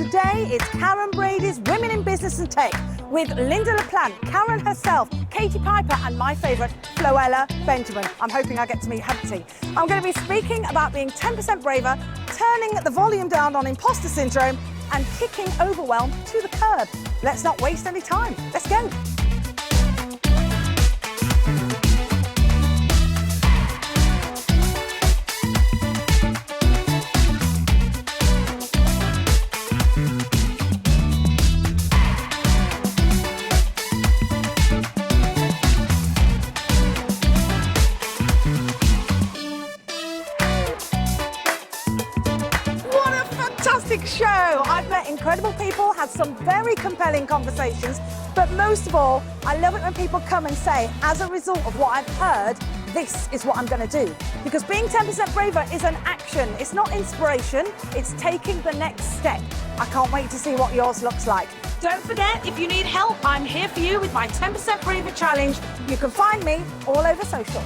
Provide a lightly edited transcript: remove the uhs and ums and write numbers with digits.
Today it's Karren Brady's Women in Business and Tech with Linda LaPlante, Karren herself, Katie Piper and my favourite, Floella Benjamin. I'm hoping I get to meet Humpty. I'm going to be speaking about being 10% braver, turning the volume down on imposter syndrome and kicking overwhelm to the curb. Let's not waste any time. Let's go. Show. I've met incredible people, had some very compelling conversations, but most of all, I love it when people come and say, as a result of what I've heard, this is what I'm going to do. Because being 10% braver is an action. It's not inspiration, it's taking the next step. I can't wait to see what yours looks like. Don't forget, if you need help, I'm here for you with my 10% braver challenge. You can find me all over social.